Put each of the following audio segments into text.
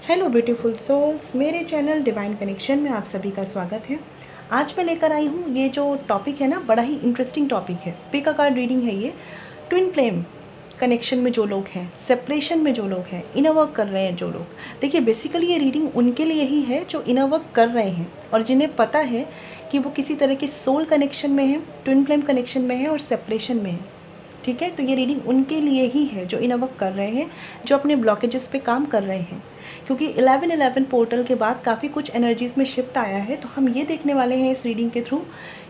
Hello beautiful souls, मेरे channel divine connection में आप सभी का स्वागत है। आज मैं लेकर आई हूँ ये जो टॉपिक है ना, बड़ा ही इंटरेस्टिंग टॉपिक है। पिक अ कार्ड रीडिंग है ये। ट्विन फ्लेम कनेक्शन में जो लोग हैं, सेपरेशन में जो लोग हैं, इनर वर्क कर रहे हैं जो लोग, देखिए बेसिकली ये रीडिंग उनके लिए ही है जो इनर वर्क कर रहे हैं और जिन्हें पता है कि वो किसी तरह के सोल कनेक्शन में है, ट्विन फ्लेम कनेक्शन में है और सेपरेशन में है। ठीक है, तो ये रीडिंग उनके लिए ही है जो इनर वर्क कर रहे हैं, जो अपने ब्लॉकेजेस पे काम कर रहे हैं। क्योंकि 11-11 पोर्टल के बाद काफ़ी कुछ एनर्जीज़ में शिफ्ट आया है, तो हम ये देखने वाले हैं इस रीडिंग के थ्रू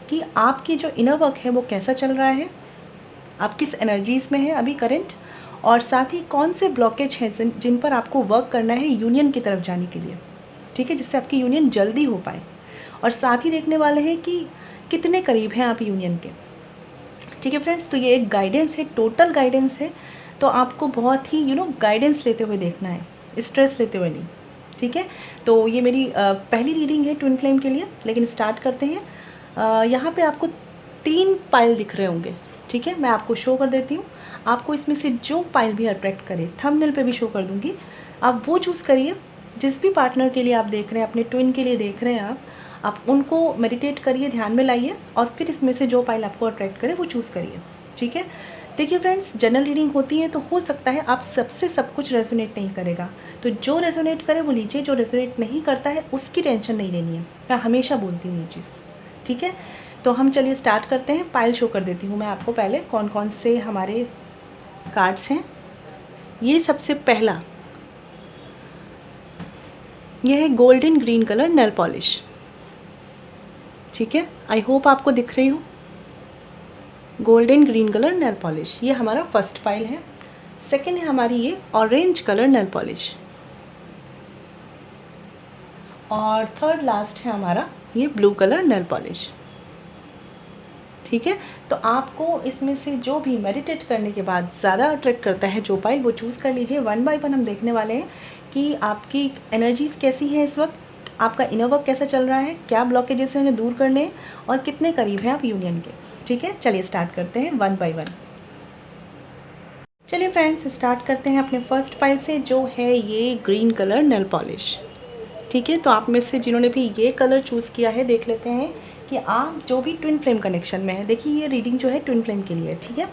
कि आपकी जो इनर वर्क है वो कैसा चल रहा है, आप किस एनर्जीज़ में है अभी करंट, और साथ ही कौन से ब्लॉकेज हैं जिन पर आपको वर्क करना है यूनियन की तरफ जाने के लिए। ठीक है, जिससे आपकी यूनियन जल्दी हो पाए। और साथ ही देखने वाले हैं कि कितने करीब हैं आप यूनियन के। ठीक है फ्रेंड्स, तो ये एक गाइडेंस है, टोटल गाइडेंस है, तो आपको बहुत ही गाइडेंस लेते हुए देखना है, स्ट्रेस लेते हुए नहीं। ठीक है, तो ये मेरी पहली रीडिंग है ट्विन फ्लेम के लिए, लेकिन स्टार्ट करते हैं। यहाँ पे आपको 3 पाइल दिख रहे होंगे। ठीक है, मैं आपको शो कर देती हूँ। आपको इसमें से जो पाइल भी अट्रैक्ट करे, थंबनेल पे भी शो कर दूँगी, आप वो चूज़ करिए। जिस भी पार्टनर के लिए आप देख रहे हैं, अपने ट्विन के लिए देख रहे हैं आप उनको मेडिटेट करिए, ध्यान में लाइए और फिर इसमें से जो पाइल आपको अट्रैक्ट करे वो चूज़ करिए। ठीक है, देखिए फ्रेंड्स, जनरल रीडिंग होती है तो हो सकता है आप सबसे सब कुछ रेजोनेट नहीं करेगा, तो जो रेजोनेट करे वो लीजिए, जो रेजोनेट नहीं करता है उसकी टेंशन नहीं लेनी है। मैं हमेशा बोलती हूँ ये चीज़। ठीक है, तो हम चलिए स्टार्ट करते हैं। पाइल शो कर देती हूँ मैं आपको पहले कौन कौन से हमारे कार्ड्स हैं। ये सबसे पहला, ये है golden green colour nail polish. ठीक है, आई होप आपको दिख रही हो। Golden green colour nail polish, ये हमारा फर्स्ट पाइल है। सेकेंड है हमारी ये ऑरेंज कलर नेल पॉलिश, और थर्ड लास्ट है हमारा ये ब्लू कलर नेल पॉलिश। ठीक है, तो आपको इसमें से जो भी मेडिटेट करने के बाद ज़्यादा अट्रैक्ट करता है जो पाइल, वो चूज़ कर लीजिए। 1 बाय 1 हम देखने वाले हैं कि आपकी एनर्जीज़ कैसी हैं इस वक्त, आपका इनर वर्क कैसा चल रहा है, क्या ब्लॉकेजेस हैं उन्हें दूर करने हैं और कितने करीब हैं आप यूनियन के। ठीक है, चलिए स्टार्ट करते हैं 1 बाय 1। चलिए फ्रेंड्स, स्टार्ट करते हैं अपने फर्स्ट पाइल से, जो है ये ग्रीन कलर नेल पॉलिश। ठीक है, तो आप में से जिन्होंने भी ये कलर चूज़ किया है, देख लेते हैं कि आप जो भी ट्विन फ्लेम कनेक्शन में है, देखिए ये रीडिंग जो है ट्विन फ्लेम के लिए है। ठीक है,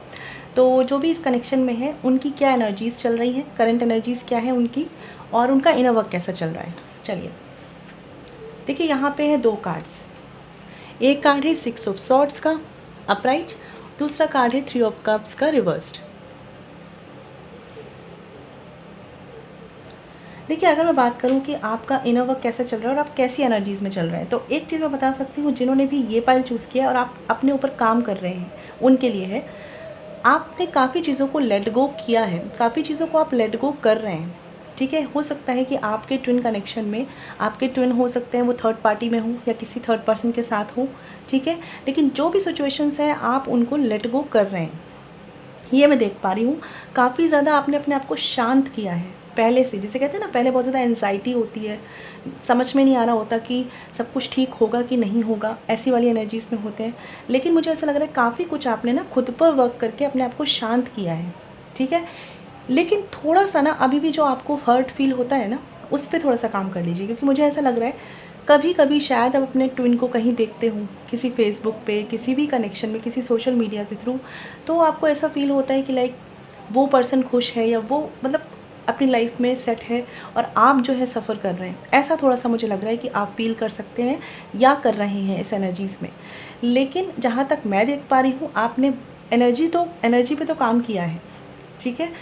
तो जो भी इस कनेक्शन में है उनकी क्या एनर्जीज़ चल रही हैं, करंट एनर्जीज़ क्या है उनकी, और उनका इनर वर्क कैसा चल रहा है। चलिए देखिए, यहाँ पे है 2 कार्ड्स। एक कार्ड है 6 ऑफ सॉर्ड्स का अपराइट, दूसरा कार्ड है 3 ऑफ कप्स का रिवर्स्ड। देखिए, अगर मैं बात करूं कि आपका इनर वर्क कैसा चल रहा है और आप कैसी एनर्जीज़ में चल रहे हैं, तो एक चीज़ मैं बता सकती हूँ, जिन्होंने भी ये पाइल चूज़ किया और आप अपने ऊपर काम कर रहे हैं, उनके लिए है, आपने काफ़ी चीज़ों को लेट गो किया है, काफ़ी चीज़ों को आप लेट गो कर रहे हैं। ठीक है, हो सकता है कि आपके ट्विन कनेक्शन में आपके ट्विन हो सकते हैं वो थर्ड पार्टी में हो या किसी थर्ड पर्सन के साथ हो। ठीक है, लेकिन जो भी सिचुएशंस हैं आप उनको लेट गो कर रहे हैं, ये मैं देख पा रही हूँ। काफ़ी ज़्यादा आपने अपने आप को शांत किया है पहले से। जैसे कहते हैं ना, पहले बहुत ज़्यादा एंजाइटी होती है, समझ में नहीं आ रहा होता कि सब कुछ ठीक होगा कि नहीं होगा, ऐसी वाली एनर्जीज़ में होते हैं। लेकिन मुझे ऐसा लग रहा है काफ़ी कुछ आपने ना खुद पर वर्क करके अपने आप को शांत किया है। ठीक है, लेकिन थोड़ा सा ना अभी भी जो आपको हर्ट फील होता है ना, उस पर थोड़ा सा काम कर लीजिए, क्योंकि मुझे ऐसा लग रहा है कभी कभी शायद आप अपने ट्विन को कहीं देखते हो, किसी फेसबुक पे, किसी भी कनेक्शन में, किसी सोशल मीडिया के थ्रू, तो आपको ऐसा फील होता है कि लाइक वो पर्सन खुश है या वो मतलब अपनी लाइफ में सेट है और आप जो है सफ़र कर रहे हैं। ऐसा थोड़ा सा मुझे लग रहा है कि आप फील कर सकते हैं या कर रहे हैं इस एनर्जीज़ में। लेकिन जहाँ तक मैं देख पा रही हूँ, आपने एनर्जी पे तो काम किया है। ठीक है,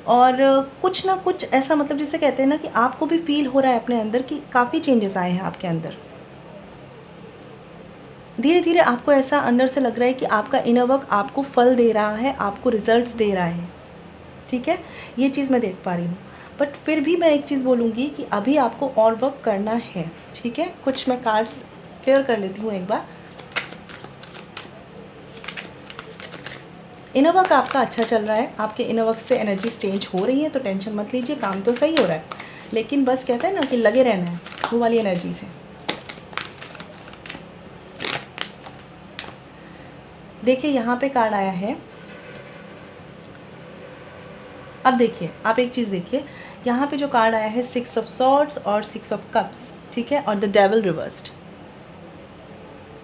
और कुछ ना कुछ ऐसा, मतलब जिसे कहते हैं ना कि आपको भी फील हो रहा है अपने अंदर कि काफ़ी चेंजेस आए हैं आपके अंदर। धीरे धीरे आपको ऐसा अंदर से लग रहा है कि आपका इनर वर्क आपको फल दे रहा है, आपको रिजल्ट्स दे रहा है। ठीक है, ये चीज़ मैं देख पा रही हूँ। बट फिर भी मैं एक चीज़ बोलूँगी कि अभी आपको और वर्क करना है। ठीक है, कुछ मैं कार्ड्स क्लियर कर लेती हूँ एक बार। इनर वर्क आपका अच्छा चल रहा है, आपके इनर वर्क से एनर्जी चेंज हो रही है, तो टेंशन मत लीजिए, काम तो सही हो रहा है। लेकिन बस कहते हैं ना कि लगे रहना है, वो वाली एनर्जी से। देखिए, यहाँ पे कार्ड आया है अब देखिए, आप एक चीज़ देखिए, यहाँ पे जो कार्ड आया है 6 ऑफ सॉर्ड्स और 6 ऑफ कप्स, ठीक है, और द डेविल रिवर्स्ड,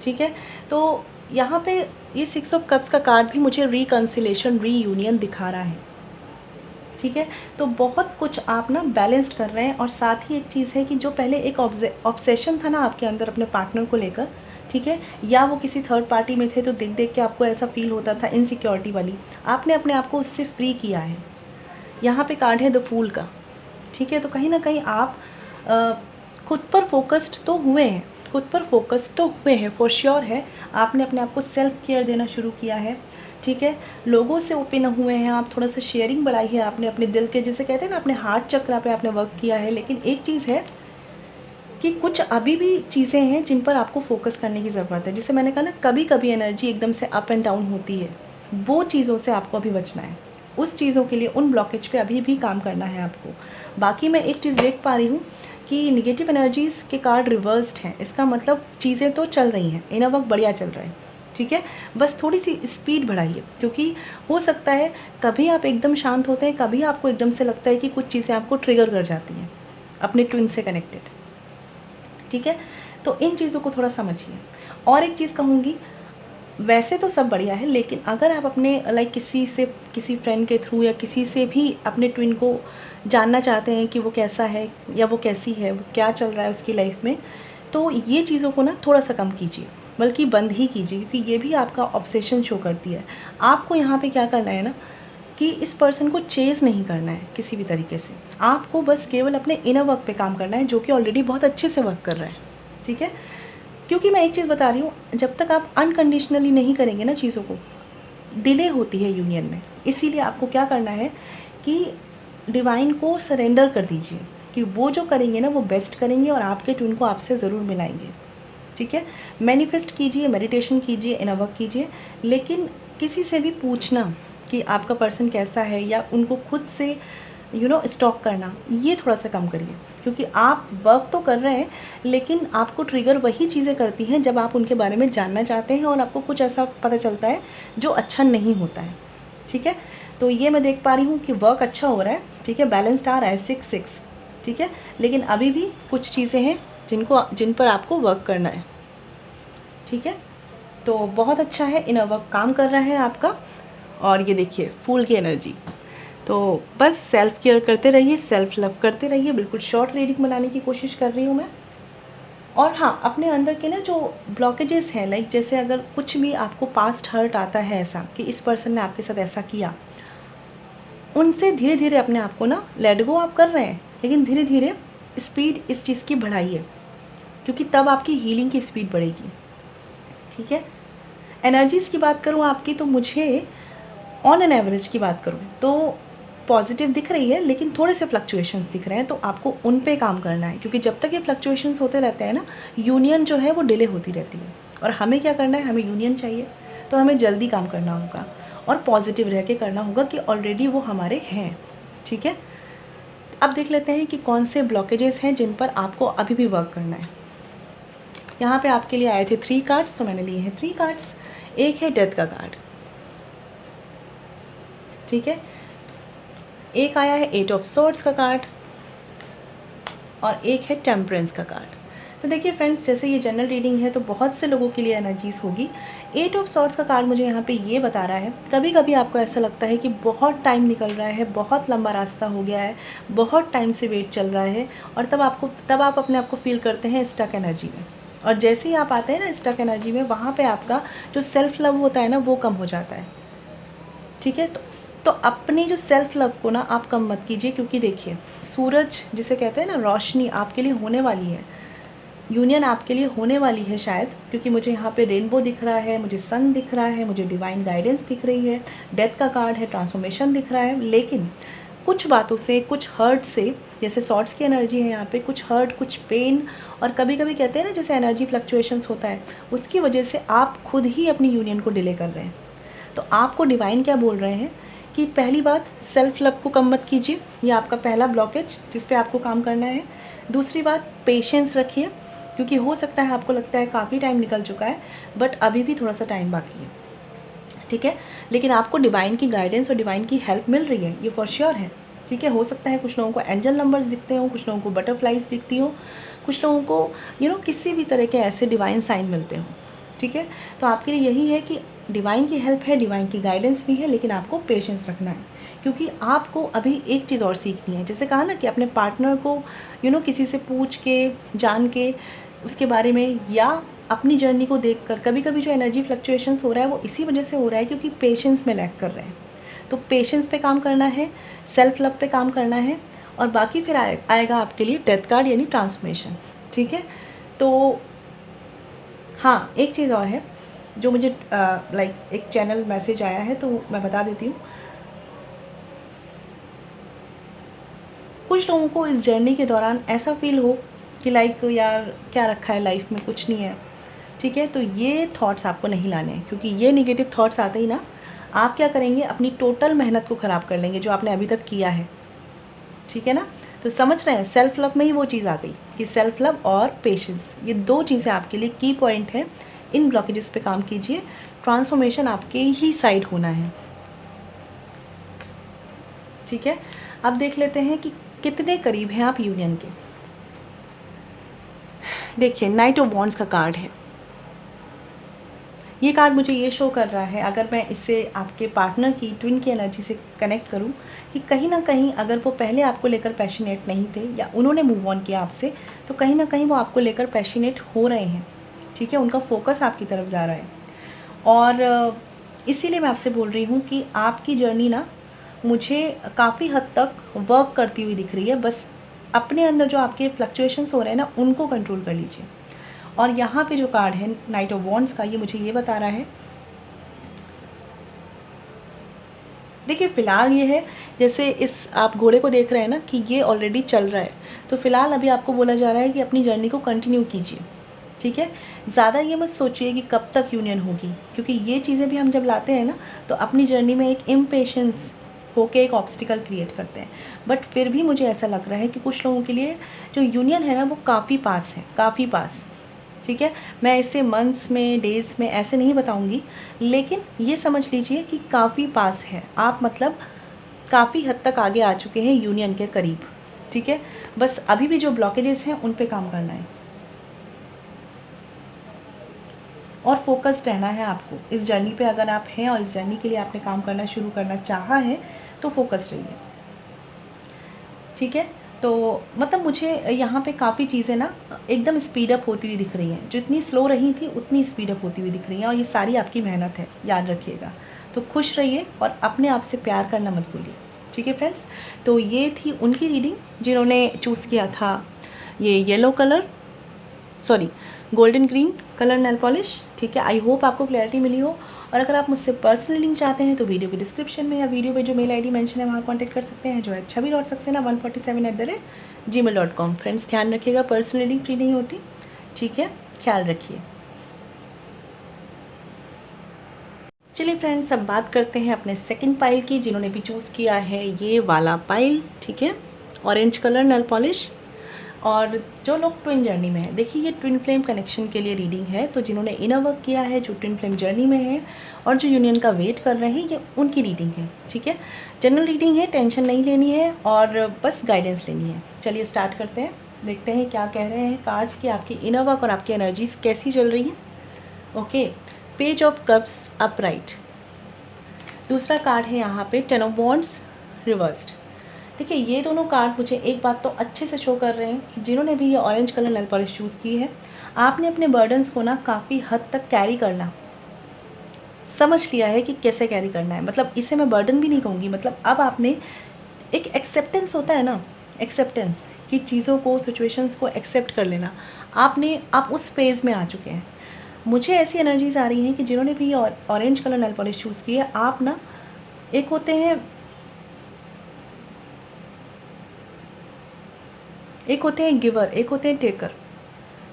ठीक है। तो यहाँ पे ये 6 ऑफ कप्स का कार्ड भी मुझे रिकन्सिलेशन, रीयूनियन दिखा रहा है, ठीक है। तो बहुत कुछ आप ना बैलेंस्ड कर रहे हैं। और साथ ही एक चीज़ है कि जो पहले एक ऑब्सेशन था ना आपके अंदर अपने पार्टनर को लेकर, ठीक है, या वो किसी थर्ड पार्टी में थे तो देख देख के आपको ऐसा फील होता था इनसिक्योरिटी वाली, आपने अपने आप को उससे फ्री किया है। यहाँ पे कार्ड है द फूल का, ठीक है। तो कहीं ना कहीं आप खुद पर फोकस्ड तो हुए हैं, खुद पर फोकस तो हुए हैं, फॉर श्योर है। आपने अपने आप को सेल्फ केयर देना शुरू किया है, ठीक है। लोगों से ओपन हुए हैं आप, थोड़ा सा शेयरिंग बढ़ाई है आपने अपने दिल के, जैसे कहते हैं ना, अपने हार्ट चक्रा पे आपने वर्क किया है। लेकिन एक चीज़ है कि कुछ अभी भी चीज़ें हैं जिन पर आपको फोकस करने की ज़रूरत है। जैसे मैंने कहा ना, कभी कभी एनर्जी एकदम से अप एंड डाउन होती है, वो चीज़ों से आपको अभी बचना है। उस चीज़ों के लिए, उन ब्लॉकेज पे अभी भी काम करना है आपको। बाकी मैं एक चीज़ देख पा रही हूँ कि निगेटिव एनर्जीज़ के कार्ड रिवर्स्ड हैं, इसका मतलब चीज़ें तो चल रही हैं, इनर वर्क बढ़िया चल रहा है, ठीक है। बस थोड़ी सी स्पीड बढ़ाइए, क्योंकि हो सकता है कभी आप एकदम शांत होते हैं, कभी आपको एकदम से लगता है कि कुछ चीज़ें आपको ट्रिगर कर जाती हैं अपने ट्विन से कनेक्टेड, ठीक है। तो इन चीज़ों को थोड़ा समझिए। और एक चीज़ कहूँगी, वैसे तो सब बढ़िया है, लेकिन अगर आप अपने किसी से, किसी फ्रेंड के थ्रू या किसी से भी अपने ट्विन को जानना चाहते हैं कि वो कैसा है या वो कैसी है, वो क्या चल रहा है उसकी लाइफ में, तो ये चीज़ों को ना थोड़ा सा कम कीजिए, बल्कि बंद ही कीजिए, क्योंकि ये भी आपका ऑब्सेशन शो करती है। आपको यहाँ पे क्या करना है ना, कि इस पर्सन को चेज़ नहीं करना है किसी भी तरीके से, आपको बस केवल अपने इनर वर्क पे काम करना है, जो कि ऑलरेडी बहुत अच्छे से वर्क कर रहा है, ठीक है। क्योंकि मैं एक चीज़ बता रही हूँ, जब तक आप अनकंडीशनली नहीं करेंगे ना चीज़ों को, डिले होती है यूनियन में। इसीलिए आपको क्या करना है कि डिवाइन को सरेंडर कर दीजिए कि वो जो करेंगे ना वो बेस्ट करेंगे, और आपके ट्विन को आपसे ज़रूर मिलाएंगे, ठीक है। मैनिफेस्ट कीजिए, मेडिटेशन कीजिए, इनर वर्क कीजिए, लेकिन किसी से भी पूछना कि आपका पर्सन कैसा है, या उनको खुद से स्टॉक करना, ये थोड़ा सा कम करिए। क्योंकि आप वर्क तो कर रहे हैं, लेकिन आपको ट्रिगर वही चीज़ें करती हैं जब आप उनके बारे में जानना चाहते हैं और आपको कुछ ऐसा पता चलता है जो अच्छा नहीं होता है, ठीक है। तो ये मैं देख पा रही हूँ कि वर्क अच्छा हो रहा है, ठीक है, बैलेंस्ड आ रहा है 6-6, ठीक है। लेकिन अभी भी कुछ चीज़ें हैं जिन पर आपको वर्क करना है, ठीक है। तो बहुत अच्छा है, इनर वर्क काम कर रहा है आपका। और ये देखिए फूल की एनर्जी, तो बस सेल्फ केयर करते रहिए, सेल्फ लव करते रहिए। बिल्कुल शॉर्ट रीडिंग बनाने की कोशिश कर रही हूँ मैं। और हाँ, अपने अंदर के ना जो ब्लॉकेजेस हैं, जैसे अगर कुछ भी आपको पास्ट हर्ट आता है ऐसा कि इस पर्सन ने आपके साथ ऐसा किया, उनसे धीरे धीरे अपने आप को ना लेट गो आप कर रहे हैं, लेकिन धीरे धीरे स्पीड इस चीज़ की बढ़ाइए, क्योंकि तब आपकी हीलिंग की स्पीड बढ़ेगी, ठीक है। एनर्जीज़ की बात करूँ आपकी, तो मुझे ऑन एन एवरेज की बात करूँ तो पॉजिटिव दिख रही है, लेकिन थोड़े से फ्लक्चुएशंस दिख रहे हैं, तो आपको उन पे काम करना है। क्योंकि जब तक ये फ्लक्चुएशंस होते रहते हैं ना, यूनियन जो है वो डिले होती रहती है। और हमें क्या करना है, हमें यूनियन चाहिए, तो हमें जल्दी काम करना होगा और पॉजिटिव रह के करना होगा कि ऑलरेडी वो हमारे हैं, ठीक है। अब देख लेते हैं कि कौन से ब्लॉकेजेस हैं जिन पर आपको अभी भी वर्क करना है। यहाँ पे आपके लिए आए थे 3 कार्ड्स, तो मैंने लिए हैं 3 कार्ड्स। एक है डेथ का कार्ड, ठीक है। एक आया है 8 ऑफ सॉर्ड्स का कार्ड, और एक है टेम्परेंस का कार्ड। तो देखिए फ्रेंड्स, जैसे ये जनरल रीडिंग है तो बहुत से लोगों के लिए एनर्जीज़ होगी। 8 ऑफ सॉर्ड्स का कार्ड मुझे यहाँ पे ये बता रहा है, कभी कभी आपको ऐसा लगता है कि बहुत टाइम निकल रहा है, बहुत लंबा रास्ता हो गया है, बहुत टाइम से वेट चल रहा है, और तब आप अपने आप को फील करते हैं स्टक एनर्जी में। और जैसे ही आप आते हैं ना स्टक एनर्जी में, वहाँ पर आपका जो सेल्फ लव होता है ना वो कम हो जाता है, ठीक है। तो अपनी जो सेल्फ लव को ना आप कम मत कीजिए, क्योंकि देखिए सूरज जिसे कहते हैं ना, रोशनी आपके लिए होने वाली है, यूनियन आपके लिए होने वाली है शायद, क्योंकि मुझे यहाँ पे रेनबो दिख रहा है, मुझे सन दिख रहा है, मुझे डिवाइन गाइडेंस दिख रही है, डेथ का कार्ड है, ट्रांसफॉर्मेशन दिख रहा है। लेकिन कुछ बातों से, कुछ हर्ट से, जैसे सॉर्ड्स की एनर्जी है यहाँ पे, कुछ हर्ट, कुछ पेन, और कभी कभी कहते हैं ना जैसे एनर्जी फ्लक्चुएशंस होता है, उसकी वजह से आप खुद ही अपनी यूनियन को डिले कर रहे हैं। तो आपको डिवाइन क्या बोल रहे हैं कि पहली बात, सेल्फ लव को कम मत कीजिए, ये आपका पहला ब्लॉकेज जिस पे आपको काम करना है। दूसरी बात, पेशेंस रखिए, क्योंकि हो सकता है आपको लगता है काफ़ी टाइम निकल चुका है, बट अभी भी थोड़ा सा टाइम बाकी है, ठीक है। लेकिन आपको डिवाइन की गाइडेंस और डिवाइन की हेल्प मिल रही है, ये फॉर श्योर है, ठीक है। हो सकता है कुछ लोगों को एंजल नंबर्स दिखते हों, कुछ लोगों को बटरफ्लाइज दिखती हों, कुछ लोगों को किसी भी तरह के ऐसे डिवाइन साइन मिलते हों, ठीक है। तो आपके लिए यही है कि डिवाइन की हेल्प है, डिवाइन की गाइडेंस भी है, लेकिन आपको पेशेंस रखना है, क्योंकि आपको अभी एक चीज़ और सीखनी है। जैसे कहा ना कि अपने पार्टनर को किसी से पूछ के, जान के, उसके बारे में, या अपनी जर्नी को देखकर, कभी कभी जो एनर्जी फ्लक्चुएशंस हो रहा है वो इसी वजह से हो रहा है क्योंकि पेशेंस में लैक कर रहे हैं। तो पेशेंस पे काम करना है, सेल्फ लव पे काम करना है, और बाकी फिर आएगा आपके लिए डेथ कार्ड यानी ट्रांसफॉर्मेशन, ठीक है। तो हाँ, एक चीज़ और है जो मुझे एक चैनल मैसेज आया है, तो मैं बता देती हूँ। कुछ लोगों को इस जर्नी के दौरान ऐसा फील हो कि यार क्या रखा है लाइफ में, कुछ नहीं है, ठीक है। तो ये थॉट्स आपको नहीं लाने हैं, क्योंकि ये नेगेटिव थॉट्स आते ही ना आप क्या करेंगे, अपनी टोटल मेहनत को ख़राब कर लेंगे जो आपने अभी तक किया है, ठीक है ना। तो समझ रहे हैं, सेल्फ लव में ही वो चीज़ आ गई कि सेल्फ लव और पेशेंस, ये 2 चीज़ें आपके लिए की पॉइंट है। इन ब्लॉकेजेस पे काम कीजिए, ट्रांसफॉर्मेशन आपके ही साइड होना है, ठीक है। अब देख लेते हैं कि कितने करीब हैं आप यूनियन के। देखिए, नाइट ऑफ वॉन्ड्स का कार्ड है। ये कार्ड मुझे ये शो कर रहा है, अगर मैं इससे आपके पार्टनर की, ट्विन की एनर्जी से कनेक्ट करूं, कि कहीं ना कहीं अगर वो पहले आपको लेकर पैशनेट नहीं थे या उन्होंने मूव ऑन किया आपसे, तो कहीं ना कहीं वो आपको लेकर पैशनेट हो रहे हैं, ठीक है। उनका फोकस आपकी तरफ जा रहा है, और इसीलिए मैं आपसे बोल रही हूँ कि आपकी जर्नी ना मुझे काफ़ी हद तक वर्क करती हुई दिख रही है। बस अपने अंदर जो आपके फ्लक्चुएशंस हो रहे हैं ना, उनको कंट्रोल कर लीजिए। और यहाँ पे जो कार्ड है नाइट ऑफ वॉन्ड्स का, ये मुझे ये बता रहा है, देखिए फ़िलहाल ये है, जैसे इस आप घोड़े को देख रहे हैं ना कि ये ऑलरेडी चल रहा है, तो फ़िलहाल अभी आपको बोला जा रहा है कि अपनी जर्नी को कंटिन्यू कीजिए, ठीक है। ज़्यादा ये मत सोचिए कि कब तक यूनियन होगी, क्योंकि ये चीज़ें भी हम जब लाते हैं ना, तो अपनी जर्नी में एक इम्पेशेंस होके एक ऑब्स्टिकल क्रिएट करते हैं। बट फिर भी मुझे ऐसा लग रहा है कि कुछ लोगों के लिए जो यूनियन है ना, वो काफ़ी पास है, काफ़ी पास, ठीक है। मैं इसे मंथ्स में, डेज़ में ऐसे नहीं बताऊंगी, लेकिन ये समझ लीजिए कि काफ़ी पास है आप, मतलब काफ़ी हद तक आगे आ चुके हैं यूनियन के करीब, ठीक है। बस अभी भी जो ब्लॉकेजेस हैं उन पे काम करना है, और फोकस्ड रहना है आपको इस जर्नी पे। अगर आप हैं और इस जर्नी के लिए आपने काम करना शुरू करना चाहा है, तो फोकस्ड रहिए, ठीक है। तो मतलब मुझे यहाँ पे काफ़ी चीज़ें ना एकदम स्पीड अप होती हुई दिख रही हैं, जितनी स्लो रही थी उतनी स्पीड अप होती हुई दिख रही हैं, और ये सारी आपकी मेहनत है, याद रखिएगा। तो खुश रहिए और अपने आप से प्यार करना मत भूलिए, ठीक है फ्रेंड्स। तो ये थी उनकी रीडिंग जिन्होंने चूज़ किया था ये yellow colour, sorry golden green colour nail polish, ठीक है। आई होप आपको क्लैरिटी मिली हो, और अगर आप मुझसे पर्सनल लिंक चाहते हैं तो वीडियो के डिस्क्रिप्शन में या वीडियो पे जो मेल आईडी मेंशन है वहाँ कॉन्टैक्ट कर सकते हैं, जो है छवि.सक्सेना147@gmail.com। फ्रेंड्स ध्यान रखिएगा, पर्सनल लिंक फ्री नहीं होती, ठीक है, ख्याल रखिए। चलिए फ्रेंड्स, अब बात करते हैं अपने सेकंड पाइल की, जिन्होंने भी चूज़ किया है ये वाला पाइल, ठीक है, ऑरेंज कलर नेल पॉलिश। और जो लोग ट्विन जर्नी में है, देखिए ये ट्विन फ्लेम कनेक्शन के लिए रीडिंग है, तो जिन्होंने इनर वर्क किया है, जो ट्विन फ्लेम जर्नी में है और जो यूनियन का वेट कर रहे हैं, ये उनकी रीडिंग है, ठीक है। जनरल रीडिंग है, टेंशन नहीं लेनी है और बस गाइडेंस लेनी है। चलिए स्टार्ट करते हैं, देखते हैं क्या कह रहे हैं कार्ड्स की आपकी इनर वर्क और आपकी एनर्जीज कैसी चल रही हैं। Okay, page of cups upright, दूसरा कार्ड है यहाँ पे 10 ऑफ वॉन्ड्स रिवर्स्ड। देखिए ये दोनों कार्ड मुझे एक बात तो अच्छे से शो कर रहे हैं कि जिन्होंने भी ये orange colour nail polish choose की है, आपने अपने बर्डन्स को ना काफ़ी हद तक कैरी करना समझ लिया है कि कैसे कैरी करना है। मतलब इसे मैं बर्डन भी नहीं कहूँगी, मतलब अब आपने एक एक्सेप्टेंस होता है ना, एक्सेप्टेंस कि चीज़ों को, सिचुएशंस को एक्सेप्ट कर लेना, आप उस फेज़ में आ चुके हैं। मुझे ऐसी एनर्जीज आ रही हैं कि जिन्होंने भी orange colour nail polish choose की है, आप ना एक होते हैं गिवर, एक होते हैं टेकर,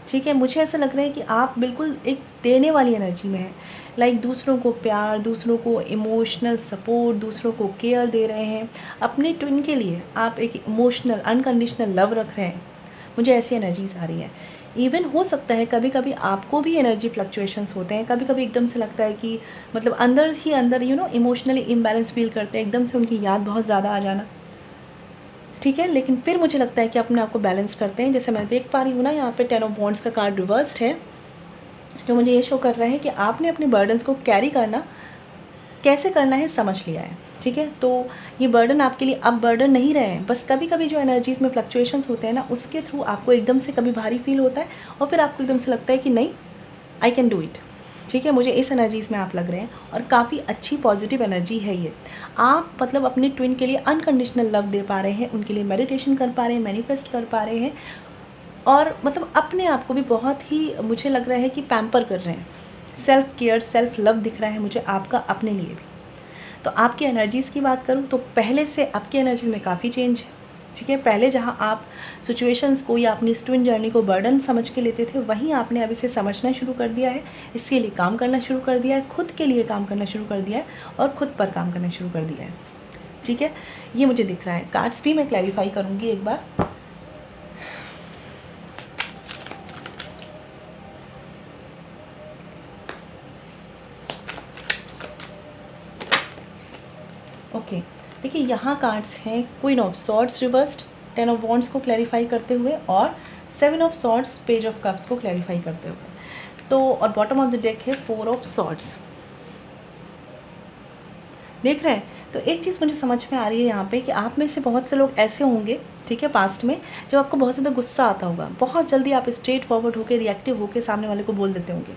ठीक है। मुझे ऐसा लग रहा है कि आप बिल्कुल एक देने वाली एनर्जी में हैं, लाइक दूसरों को प्यार, दूसरों को इमोशनल सपोर्ट, दूसरों को केयर दे रहे हैं। अपने ट्विन के लिए आप एक इमोशनल अनकंडीशनल लव रख रहे हैं, मुझे ऐसी एनर्जीज आ रही है। इवन हो सकता है कभी कभी आपको भी एनर्जी फ्लक्चुएशंस होते हैं, कभी कभी एकदम से लगता है कि मतलब अंदर ही अंदर इमोशनली इम्बैलेंस फील करते हैं, एकदम से उनकी याद बहुत ज़्यादा आ जाना, ठीक है। लेकिन फिर मुझे लगता है कि अपने आप को बैलेंस करते हैं। जैसे मैं देख पा रही हूँ ना, यहाँ पे 10 ऑफ वॉन्ड्स का कार्ड रिवर्स्ड है, जो मुझे ये शो कर रहा है कि आपने अपने बर्डन्स को कैरी करना कैसे करना है समझ लिया है, ठीक है। तो ये बर्डन आपके लिए अब बर्डन नहीं रहे हैं, बस कभी कभी जो एनर्जीज़ में फ्लक्चुएशंस होते हैं ना, उसके थ्रू आपको एकदम से कभी भारी फील होता है और फिर आपको एकदम से लगता है कि नहीं, आई कैन डू इट, ठीक है। मुझे इस एनर्जीज़ में आप लग रहे हैं और काफ़ी अच्छी पॉजिटिव एनर्जी है ये। आप मतलब अपने ट्विन के लिए अनकंडीशनल लव दे पा रहे हैं, उनके लिए मेडिटेशन कर पा रहे हैं, मैनिफेस्ट कर पा रहे हैं, और मतलब अपने आप को भी बहुत ही मुझे लग रहा है कि पैम्पर कर रहे हैं। सेल्फ केयर, सेल्फ लव दिख रहा है मुझे आपका अपने लिए भी। तो आपकी एनर्जीज़ की बात करूँ तो पहले से आपकी एनर्जीज़ में काफ़ी चेंज है, ठीक है। पहले जहाँ आप सिचुएशंस को या अपनी ट्विन जर्नी को बर्डन समझ के लेते थे, वहीं आपने अब इसे समझना शुरू कर दिया है, इसके लिए काम करना शुरू कर दिया है, खुद के लिए काम करना शुरू कर दिया है और खुद पर काम करना शुरू कर दिया है, ठीक है। ये मुझे दिख रहा है। कार्ड्स भी मैं क्लैरिफाई करूँगी एक बार। ओके, देखिए यहाँ कार्ड्स हैं queen of swords reversed, 10 of wands को क्लैरिफाई करते हुए, और 7 of swords, page of cups को क्लैरिफाई करते हुए। तो और बॉटम ऑफ द डेक है 4 ऑफ सॉर्ड्स, देख रहे हैं। तो एक चीज़ मुझे समझ में आ रही है यहाँ पे कि आप में से बहुत से लोग ऐसे होंगे, ठीक है, पास्ट में, जब आपको बहुत ज़्यादा गुस्सा आता होगा, बहुत जल्दी आप स्ट्रेट फॉरवर्ड होकर रिएक्टिव होकर सामने वाले को बोल देते होंगे।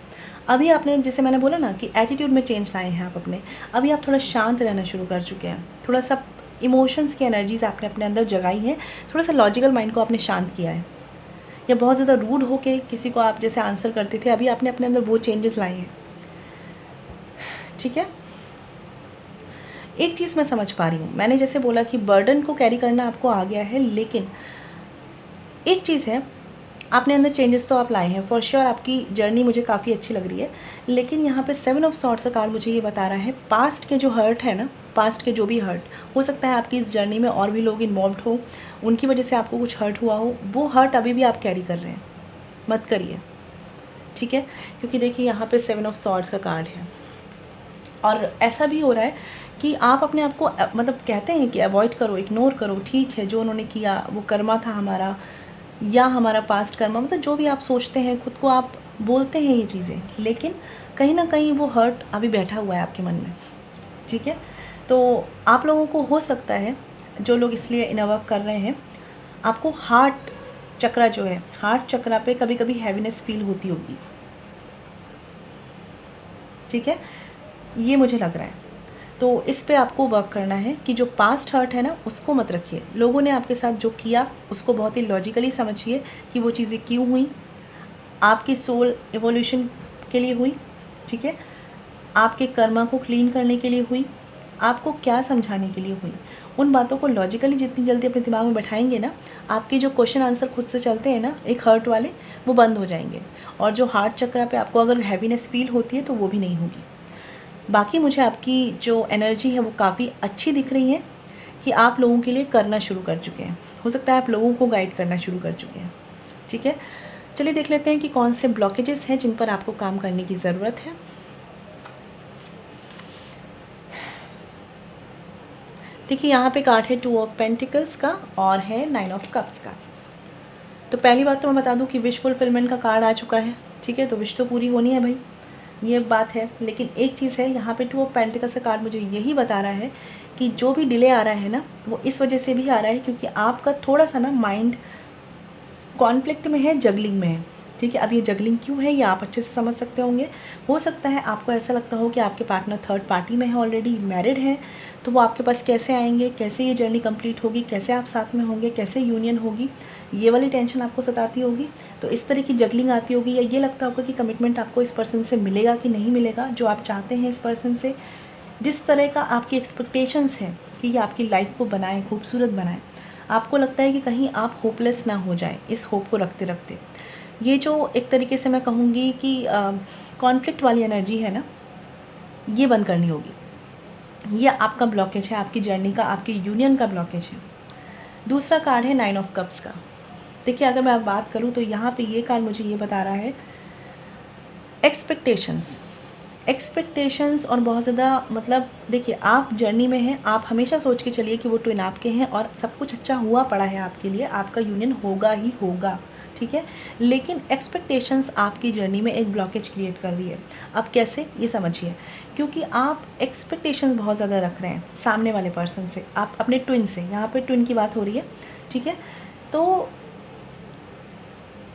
अभी आपने, जैसे मैंने बोला ना कि एटीट्यूड में चेंज लाए हैं आप अपने, अभी आप थोड़ा शांत रहना शुरू कर चुके हैं, थोड़ा सा इमोशंस की एनर्जीज आपने अपने अंदर जगाई हैं, थोड़ा सा लॉजिकल माइंड को आपने शांत किया है। या बहुत ज़्यादा रूड होके किसी को आप जैसे आंसर करते थे, अभी आपने अपने अंदर वो चेंजेस लाए हैं, ठीक है। एक चीज़ मैं समझ पा रही हूँ, मैंने जैसे बोला कि बर्डन को कैरी करना आपको आ गया है, लेकिन एक चीज़ है, आपने अंदर चेंजेस तो आप लाए हैं फॉर श्योर, आपकी जर्नी मुझे काफ़ी अच्छी लग रही है। लेकिन यहाँ पे 7 ऑफ सॉर्ड्स का कार्ड मुझे ये बता रहा है, पास्ट के जो हर्ट है ना, पास्ट के जो भी हर्ट, हो सकता है आपकी इस जर्नी में और भी लोग इन्वॉल्व हो, उनकी वजह से आपको कुछ हर्ट हुआ हो, वो हर्ट अभी भी आप कैरी कर रहे हैं, मत करिए, ठीक है। क्योंकि देखिए यहाँ पे 7 ऑफ सॉर्ड्स का कार्ड है, और ऐसा भी हो रहा है कि आप अपने आप को मतलब कहते हैं कि अवॉइड करो, इग्नोर करो, ठीक है, जो उन्होंने किया वो कर्मा था हमारा, या हमारा पास्ट कर्मा, मतलब जो भी आप सोचते हैं, खुद को आप बोलते हैं ये चीज़ें, लेकिन कहीं ना कहीं वो हर्ट अभी बैठा हुआ है आपके मन में, ठीक है। तो आप लोगों को हो सकता है, जो लोग इसलिए इनर वर्क कर रहे हैं, आपको हार्ट चक्रा जो है, हार्ट चक्रा पे कभी कभी हैवीनेस फील होती होगी, ठीक है, ये मुझे लग रहा है। तो इस पे आपको वर्क करना है कि जो पास्ट हर्ट है ना, उसको मत रखिए। लोगों ने आपके साथ जो किया उसको बहुत ही लॉजिकली समझिए कि वो चीज़ें क्यों हुई, आपकी सोल एवोल्यूशन के लिए हुई, ठीक है, आपके कर्मा को क्लीन करने के लिए हुई, आपको क्या समझाने के लिए हुई। उन बातों को लॉजिकली जितनी जल्दी अपने दिमाग में बैठाएंगे ना, आपके जो क्वेश्चन आंसर खुद से चलते हैं ना एक हर्ट वाले, वो बंद हो जाएंगे, और जो हार्ट चक्रा पे आपको अगर हैवीनेस फील होती है तो वो भी नहीं होगी। बाकी मुझे आपकी जो एनर्जी है वो काफ़ी अच्छी दिख रही है कि आप लोगों के लिए करना शुरू कर चुके हैं, हो सकता है आप लोगों को गाइड करना शुरू कर चुके हैं, ठीक है। चलिए देख लेते हैं कि कौन से ब्लॉकेजेस हैं जिन पर आपको काम करने की ज़रूरत है। देखिए यहाँ पे कार्ड है 2 ऑफ पेंटिकल्स का और है 9 ऑफ कप्स का। तो पहली बात तो मैं बता दूँ कि विश फुलफिलमेंट का कार्ड आ चुका है, ठीक है, तो विश तो पूरी होनी है भाई, ये बात है। लेकिन एक चीज़ है, यहाँ पे 2 ऑफ पेंटिकल्स का कार्ड मुझे यही बता रहा है कि जो भी डिले आ रहा है ना, वो इस वजह से भी आ रहा है क्योंकि आपका थोड़ा सा ना माइंड कॉन्फ्लिक्ट में है, जगलिंग में है, ठीक है। अब ये जगलिंग क्यों है ये आप अच्छे से समझ सकते होंगे। हो सकता है आपको ऐसा लगता हो कि आपके पार्टनर थर्ड पार्टी में है, ऑलरेडी मैरिड है, तो वो आपके पास कैसे आएंगे, कैसे ये जर्नी कंप्लीट होगी, कैसे आप साथ में होंगे, कैसे यूनियन होगी, ये वाली टेंशन आपको सताती होगी। तो इस तरह की जगलिंग आती होगी, या ये लगता होगा कि कमिटमेंट आपको इस पर्सन से मिलेगा कि नहीं मिलेगा, जो आप चाहते हैं इस पर्सन से, जिस तरह का आपकी एक्सपेक्टेशंस हैं कि ये आपकी लाइफ को बनाए, खूबसूरत बनाए, आपको लगता है कि कहीं आप होपलेस ना हो जाए इस होप को रखते रखते। ये जो एक तरीके से मैं कहूँगी कि कॉन्फ्लिक्ट वाली एनर्जी है ना, ये बंद करनी होगी। ये आपका ब्लॉकेज है, आपकी जर्नी का, आपकी यूनियन का ब्लॉकेज है। दूसरा कार्ड है 9 ऑफ कप्स का। देखिए अगर मैं अब बात करूँ तो यहाँ पे ये कार्ड मुझे ये बता रहा है एक्सपेक्टेशंस और बहुत ज़्यादा, मतलब देखिए आप जर्नी में हैं, आप हमेशा सोच के चलिए कि वो ट्विन आपके हैं और सब कुछ अच्छा हुआ पड़ा है आपके लिए, आपका यूनियन होगा ही होगा, ठीक है। लेकिन एक्सपेक्टेशंस आपकी जर्नी में एक ब्लॉकेज क्रिएट कर रही है। अब कैसे, ये समझिए, क्योंकि आप एक्सपेक्टेशंस बहुत ज़्यादा रख रहे हैं सामने वाले पर्सन से, आप अपने ट्विन से, यहाँ पे ट्विन की बात हो रही है, ठीक है। तो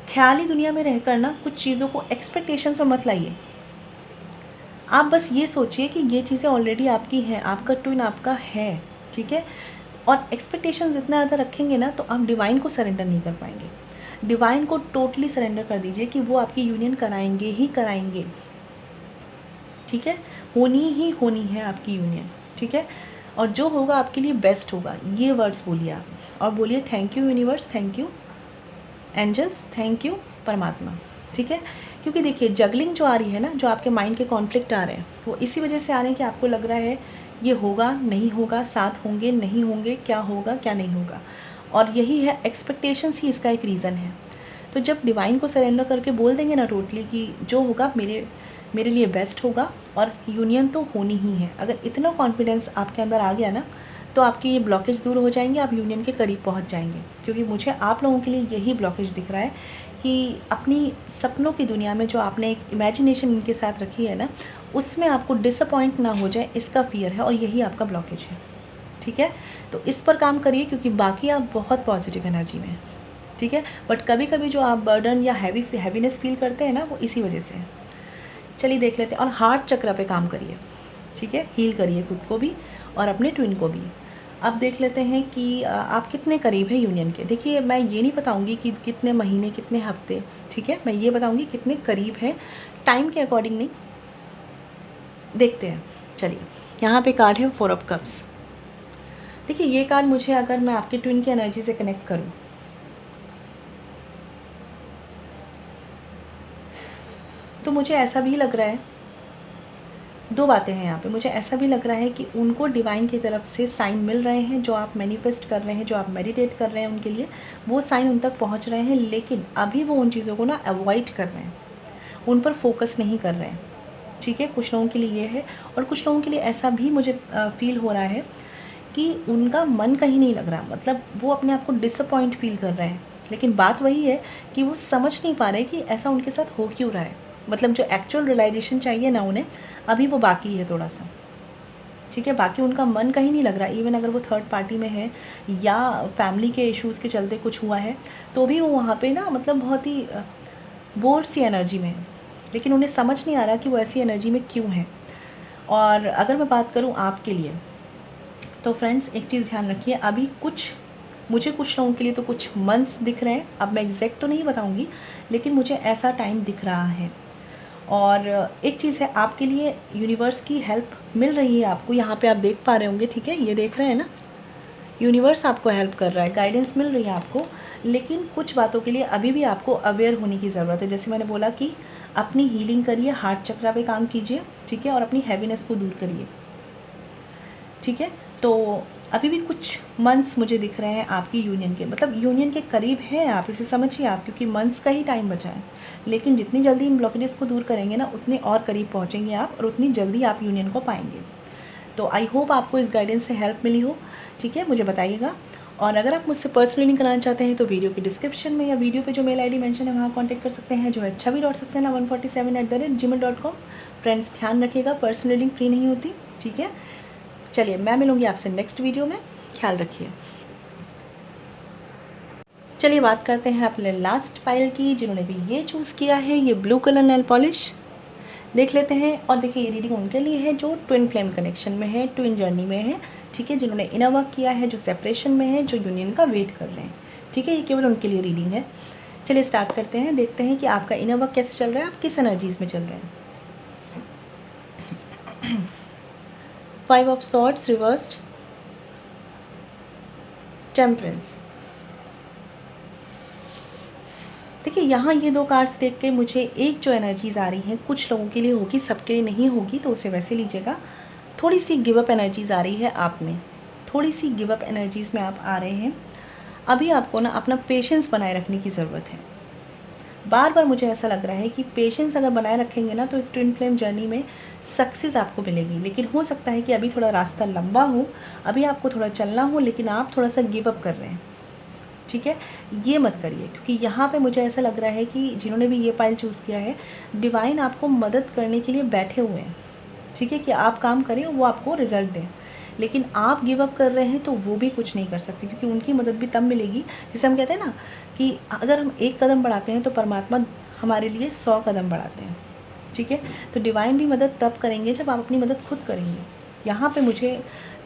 ख्याली दुनिया में रहकर ना कुछ चीज़ों को एक्सपेक्टेशंस में मत लाइए। आप बस ये सोचिए कि ये चीज़ें ऑलरेडी आपकी हैं, आपका ट्विन आपका है, ठीक है। और एक्सपेक्टेशंस इतना ज़्यादा रखेंगे ना तो आप डिवाइन को सरेंडर नहीं कर पाएंगे। डिवाइन को टोटली सरेंडर कर दीजिए कि वो आपकी यूनियन कराएंगे ही कराएंगे, ठीक है। होनी ही होनी है आपकी यूनियन, ठीक है। और जो होगा आपके लिए बेस्ट होगा, ये वर्ड्स बोलिए आप, और बोलिए thank you universe, thank you angels, thank you परमात्मा, ठीक है। क्योंकि देखिए जगलिंग जो आ रही है ना, जो आपके माइंड के कॉन्फ्लिक्ट आ रहे हैं, वो इसी वजह से आ रहे हैं कि आपको लग रहा है ये होगा नहीं होगा, साथ होंगे नहीं होंगे, क्या होगा क्या नहीं होगा, और यही है, एक्सपेक्टेशंस ही इसका एक रीज़न है। तो जब डिवाइन को सरेंडर करके बोल देंगे ना टोटली कि जो होगा मेरे लिए बेस्ट होगा और यूनियन तो होनी ही है, अगर इतना कॉन्फिडेंस आपके अंदर आ गया ना तो आपकी ये ब्लॉकेज दूर हो जाएंगे, आप यूनियन के करीब पहुंच जाएंगे। क्योंकि मुझे आप लोगों के लिए यही ब्लॉकेज दिख रहा है कि अपनी सपनों की दुनिया में जो आपने एक इमेजिनेशन इनके साथ रखी है ना, उसमें आपको डिसअपॉइंट ना हो जाए, इसका फियर है, और यही आपका ब्लॉकेज है, ठीक है। तो इस पर काम करिए, क्योंकि बाकी आप बहुत पॉजिटिव एनर्जी में हैं, ठीक है। बट कभी कभी जो आप बर्डन या हैवीनेस फील करते हैं ना, वो इसी वजह से है। चलिए देख लेते हैं। और हार्ट चक्र पे काम करिए, ठीक है, हील करिए खुद को भी और अपने ट्विन को भी। अब देख लेते हैं कि आप कितने करीब हैं यूनियन के। देखिए मैं ये नहीं बताऊंगी कि कितने महीने कितने हफ्ते, ठीक है, मैं ये बताऊंगी कितने करीब हैं, टाइम के अकॉर्डिंग नहीं। देखते हैं, चलिए। यहाँ पे कार्ड है 4 ऑफ कप्स। देखिए ये कार्ड मुझे, अगर मैं आपके ट्विन की एनर्जी से कनेक्ट करूँ तो मुझे ऐसा भी लग रहा है, 2 बातें हैं यहाँ पे। मुझे ऐसा भी लग रहा है कि उनको डिवाइन की तरफ से साइन मिल रहे हैं, जो आप मैनिफेस्ट कर रहे हैं, जो आप मेडिटेट कर रहे हैं उनके लिए, वो साइन उन तक पहुँच रहे हैं। लेकिन अभी वो उन चीज़ों को ना अवॉइड कर रहे हैं, उन पर फोकस नहीं कर रहे हैं, ठीक है। कुछ लोगों के लिए ये है, और कुछ लोगों के लिए ऐसा भी मुझे फील हो रहा है कि उनका मन कहीं नहीं लग रहा, मतलब वो अपने आप को डिसअपॉइंट फील कर रहे हैं। लेकिन बात वही है कि वो समझ नहीं पा रहे कि ऐसा उनके साथ हो क्यों रहा है, मतलब जो एक्चुअल रियलाइजेशन चाहिए ना उन्हें, अभी वो बाकी है थोड़ा सा, ठीक है। बाकी उनका मन कहीं नहीं लग रहा, इवन अगर वो थर्ड पार्टी में है या फैमिली के इश्यूज़ के चलते कुछ हुआ है तो भी वो वहाँ पे ना, मतलब बहुत ही बोर सी एनर्जी में है। लेकिन उन्हें समझ नहीं आ रहा कि वो ऐसी एनर्जी में क्यों है। और अगर मैं बात करूँ आपके लिए, तो फ्रेंड्स एक चीज़ ध्यान रखिए, अभी मुझे कुछ लोगों के लिए तो कुछ मंथ्स दिख रहे हैं, अब मैं एग्जैक्ट तो नहीं बताऊंगी, लेकिन मुझे ऐसा टाइम दिख रहा है। और एक चीज़ है, आपके लिए यूनिवर्स की हेल्प मिल रही है आपको, यहाँ पे आप देख पा रहे होंगे, ठीक है, ये देख रहे हैं ना, यूनिवर्स आपको हेल्प कर रहा है, गाइडेंस मिल रही है आपको। लेकिन कुछ बातों के लिए अभी भी आपको अवेयर होने की ज़रूरत है। जैसे मैंने बोला कि अपनी हीलिंग करिए, हार्ट चक्र पे काम कीजिए, ठीक है, और अपनी हैवीनेस को दूर करिए, ठीक है। तो अभी भी कुछ मंथ्स मुझे दिख रहे हैं आपकी यूनियन के, मतलब यूनियन के करीब हैं आप, इसे समझिए आप, क्योंकि मंथ्स का ही टाइम बचा है। लेकिन जितनी जल्दी इन ब्लॉकेजेस को दूर करेंगे ना, उतने और करीब पहुंचेंगे आप, और उतनी जल्दी आप यूनियन को पाएंगे। तो आई होप आपको इस गाइडेंस से हेल्प मिली हो, ठीक है, मुझे बताइएगा। और अगर आप मुझसे पर्सनल रीडिंग कराना चाहते हैं तो वीडियो के डिस्क्रिप्शन में या वीडियो पे जो मेल आईडी मेंशन है वहाँ कॉन्टैक्ट कर सकते हैं, जो है chavi.saxena147@gmail.com। फ्रेंड्स ध्यान रखिएगा, पर्सनल रीडिंग फ्री नहीं होती, ठीक है। चलिए मैं मिलूँगी आपसे नेक्स्ट वीडियो में, ख्याल रखिए। चलिए बात करते हैं अपने लास्ट पाइल की, जिन्होंने भी ये चूज़ किया है, ये ब्लू कलर नेल पॉलिश। देख लेते हैं। और देखिए ये रीडिंग उनके लिए है जो ट्विन फ्लेम कनेक्शन में है, ट्विन जर्नी में है, ठीक है, जिन्होंने इनर वर्क किया है, जो सेपरेशन में है, जो यूनियन का वेट कर रहे हैं, ठीक है, ये केवल उनके लिए रीडिंग है। चलिए स्टार्ट करते हैं, देखते हैं कि आपका इनर वर्क कैसे चल रहा है, आप किस एनर्जीज़ में चल रहे हैं। 5 ऑफ सॉर्ड्स रिवर्स्ड, टेम्परेंस। देखिए यहाँ ये 2 कार्ड्स देख के मुझे एक जो एनर्जीज़ आ रही हैं, कुछ लोगों के लिए होगी, सबके लिए नहीं होगी, तो उसे वैसे लीजिएगा। थोड़ी सी गिव अप एनर्जीज़ आ रही है आप में, थोड़ी सी गिव अप एनर्जीज़ में आप आ रहे हैं। अभी आपको ना अपना पेशेंस बनाए रखने की ज़रूरत है। बार बार मुझे ऐसा लग रहा है कि पेशेंस अगर बनाए रखेंगे ना तो इस ट्विन फ्लेम जर्नी में सक्सेस आपको मिलेगी। लेकिन हो सकता है कि अभी थोड़ा रास्ता लंबा हो, अभी आपको थोड़ा चलना हो, लेकिन आप थोड़ा सा गिव अप कर रहे हैं। ठीक है, ये मत करिए, क्योंकि यहाँ पे मुझे ऐसा लग रहा है कि जिन्होंने भी ये पाइल चूज़ किया है, डिवाइन आपको मदद करने के लिए बैठे हुए हैं। ठीक है, कि आप काम करें और वो आपको रिजल्ट दें, लेकिन आप गिव अप कर रहे हैं तो वो भी कुछ नहीं कर सकते, क्योंकि उनकी मदद भी तब मिलेगी, जैसे हम कहते हैं ना कि अगर हम एक कदम बढ़ाते हैं तो परमात्मा हमारे लिए 100 कदम बढ़ाते हैं। ठीक है, तो डिवाइन भी मदद तब करेंगे जब आप अपनी मदद खुद करेंगे। यहाँ पे मुझे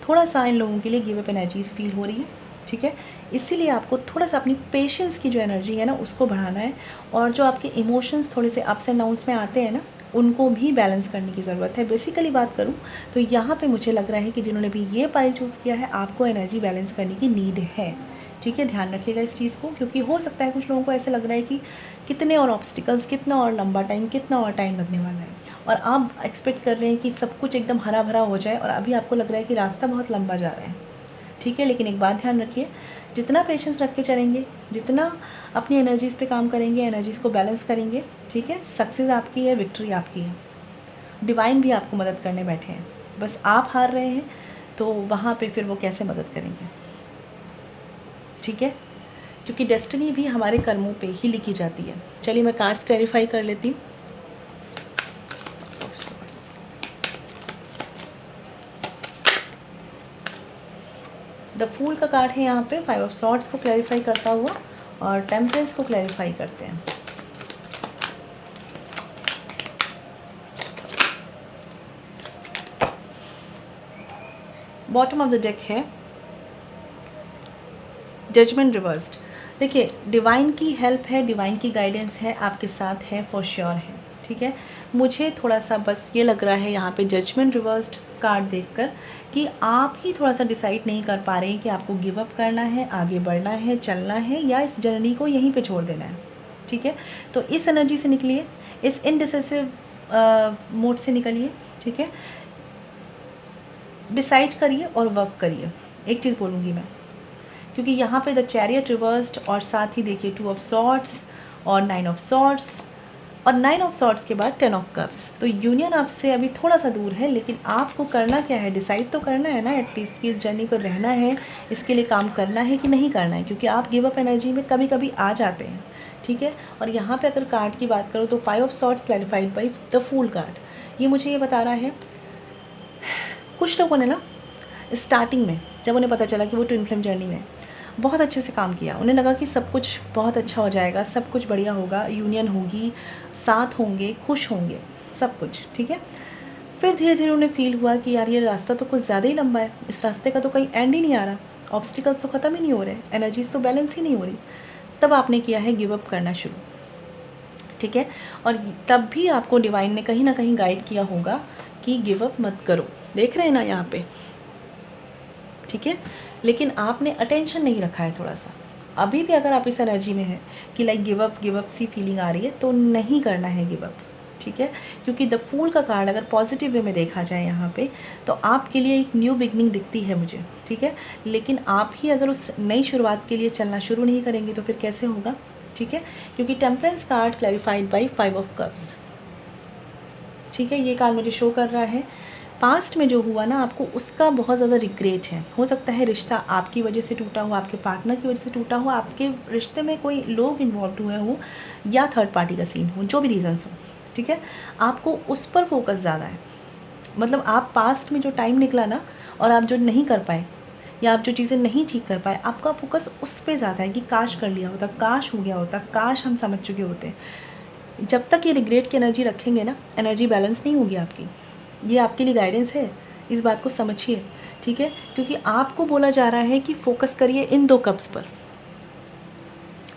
थोड़ा सा इन लोगों के लिए गिव अप एनर्जीज़ फील हो रही है। ठीक है, इसीलिए आपको थोड़ा सा अपनी पेशेंस की जो एनर्जी है ना उसको बढ़ाना है, और जो आपके इमोशंस थोड़े से अप्स एंड डाउन्स में आते हैं ना उनको भी बैलेंस करने की ज़रूरत है। बेसिकली बात करूँ तो यहाँ पे मुझे लग रहा है कि जिन्होंने भी ये पाइल चूज़ किया है, आपको एनर्जी बैलेंस करने की नीड है। ठीक है, ध्यान रखिएगा इस चीज़ को, क्योंकि हो सकता है कुछ लोगों को ऐसे लग रहा है कि कितने और ऑब्स्टिकल्स, कितना और लंबा टाइम, कितना और टाइम लगने वाला है, और आप एक्सपेक्ट कर रहे हैं कि सब कुछ एकदम हरा भरा हो जाए, और अभी आपको लग रहा है कि रास्ता बहुत लंबा जा रहा है। ठीक है, लेकिन एक बात ध्यान रखिए, जितना पेशेंस रख के चलेंगे, जितना अपनी एनर्जीज़ पे काम करेंगे, एनर्जीज़ को बैलेंस करेंगे, ठीक है, सक्सेस आपकी है, विक्ट्री आपकी है। डिवाइन भी आपको मदद करने बैठे हैं, बस आप हार रहे हैं तो वहाँ पे फिर वो कैसे मदद करेंगे। ठीक है, क्योंकि डेस्टिनी भी हमारे कर्मों पे ही लिखी जाती है। चलिए मैं कार्ड्स क्लैरिफाई कर लेती हूँ। द फूल का कार्ड है यहाँ पे, 5 ऑफ सॉर्ड्स को क्लैरिफाई करता हुआ, और टेम्परेंस को क्लैरिफाई करते हैं। बॉटम ऑफ द डेक है जजमेंट रिवर्स्ड। देखिए, डिवाइन की हेल्प है, डिवाइन की गाइडेंस है, आपके साथ है, फॉर श्योर है। ठीक है, मुझे थोड़ा सा बस ये लग रहा है यहाँ पे जजमेंट रिवर्स्ड कार्ड देखकर कि आप ही थोड़ा सा डिसाइड नहीं कर पा रहे हैं कि आपको गिव अप करना है, आगे बढ़ना है, चलना है, या इस जर्नी को यहीं पे छोड़ देना है। ठीक है, तो इस एनर्जी से निकलिए, इस इनडिसिसिव मोड से निकलिए। ठीक है, डिसाइड करिए और वर्क करिए। एक चीज़ बोलूँगी मैं, क्योंकि यहाँ पे द चैरियट रिवर्स्ड, और साथ ही देखिए 2 ऑफ सॉर्ड्स और 9 ऑफ सॉर्ड्स, और 9 ऑफ सॉर्ड्स के बाद 10 ऑफ कप्स। तो यूनियन आपसे अभी थोड़ा सा दूर है, लेकिन आपको करना क्या है, डिसाइड तो करना है ना एटलीस्ट कि इस जर्नी पर रहना है, इसके लिए काम करना है कि नहीं करना है, क्योंकि आप गिव अप एनर्जी में कभी कभी आ जाते हैं। ठीक है, और यहाँ पे अगर कार्ड की बात करूँ तो 5 of swords clarified by the fool card, ये मुझे ये बता रहा है कुछ लोगों ने ना स्टार्टिंग में जब उन्हें पता चला कि वो ट्विन फ्लेम जर्नी में बहुत अच्छे से काम किया, उन्हें लगा कि सब कुछ बहुत अच्छा हो जाएगा, सब कुछ बढ़िया होगा, यूनियन होगी, साथ होंगे, खुश होंगे, सब कुछ। ठीक है, फिर धीरे धीरे उन्हें फील हुआ कि यार ये रास्ता तो कुछ ज़्यादा ही लंबा है, इस रास्ते का तो कहीं एंड ही नहीं आ रहा, ऑब्स्टिकल्स तो ख़त्म ही नहीं हो रहे, एनर्जीज़ तो बैलेंस ही नहीं हो रही। तब आपने किया है गिव अप करना शुरू। ठीक है, और तब भी आपको डिवाइन ने कहीं ना कहीं गाइड किया होगा कि गिव अप मत करो। देख रहे हैं ना यहाँ पे। ठीक है, लेकिन आपने अटेंशन नहीं रखा है थोड़ा सा। अभी भी अगर आप इस एनर्जी में हैं कि लाइक गिव अप सी फीलिंग आ रही है, तो नहीं करना है गिव अप। ठीक है, क्योंकि द फूल का कार्ड अगर पॉजिटिव वे में देखा जाए यहाँ पे, तो आपके लिए एक न्यू बिगनिंग दिखती है मुझे। ठीक है, लेकिन आप ही अगर उस नई शुरुआत के लिए चलना शुरू नहीं करेंगे तो फिर कैसे होगा। ठीक है, क्योंकि temperance card clarified by 5 of cups. ठीक है, ये कार्ड मुझे शो कर रहा है पास्ट में जो हुआ ना आपको उसका बहुत ज़्यादा रिग्रेट है। हो सकता है रिश्ता आपकी वजह से टूटा हो, आपके पार्टनर की वजह से टूटा हो, आपके रिश्ते में कोई लोग इन्वॉल्व हुए हो, या थर्ड पार्टी का सीन हो, जो भी रीज़न्स हो। ठीक है, आपको उस पर फोकस ज़्यादा है। मतलब आप पास्ट में जो टाइम निकला ना, और आप जो नहीं कर पाए, या आप जो चीज़ें नहीं ठीक कर पाए, आपका फोकस उस पर ज़्यादा है कि काश कर लिया होता, काश हो गया होता, काश हम समझ चुके होते। जब तक ये रिग्रेट की एनर्जी रखेंगे ना, एनर्जी बैलेंस नहीं होगी आपकी। ये आपके लिए गाइडेंस है, इस बात को समझिए। ठीक है, क्योंकि आपको बोला जा रहा है कि फोकस करिए इन 2 कप्स पर।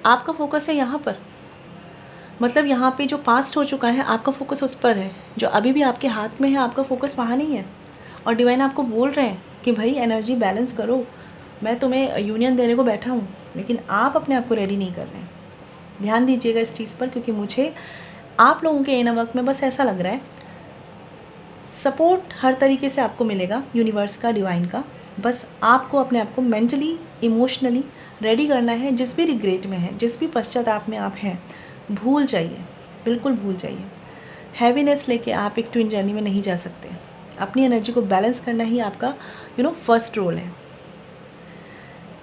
आपका फोकस है यहाँ पर, मतलब यहाँ पे जो पास्ट हो चुका है आपका फोकस उस पर है, जो अभी भी आपके हाथ में है आपका फोकस वहाँ नहीं है। और डिवाइन आपको बोल रहे हैं कि भाई एनर्जी बैलेंस करो, मैं तुम्हें यूनियन देने को बैठा हूँ, लेकिन आप अपने आप को रेडी नहीं कर रहे हैं। ध्यान दीजिएगा इस चीज़ पर, क्योंकि मुझे आप लोगों के इनर वर्क में बस ऐसा लग रहा है सपोर्ट हर तरीके से आपको मिलेगा यूनिवर्स का, डिवाइन का। बस आपको अपने आप को मेंटली, इमोशनली रेडी करना है। जिस भी रिग्रेट में है, जिस भी पश्चाताप में आप हैं, भूल जाइए, बिल्कुल भूल जाइए। हैवीनेस लेके आप एक ट्विन जर्नी में नहीं जा सकते। अपनी एनर्जी को बैलेंस करना ही आपका फर्स्ट रोल है।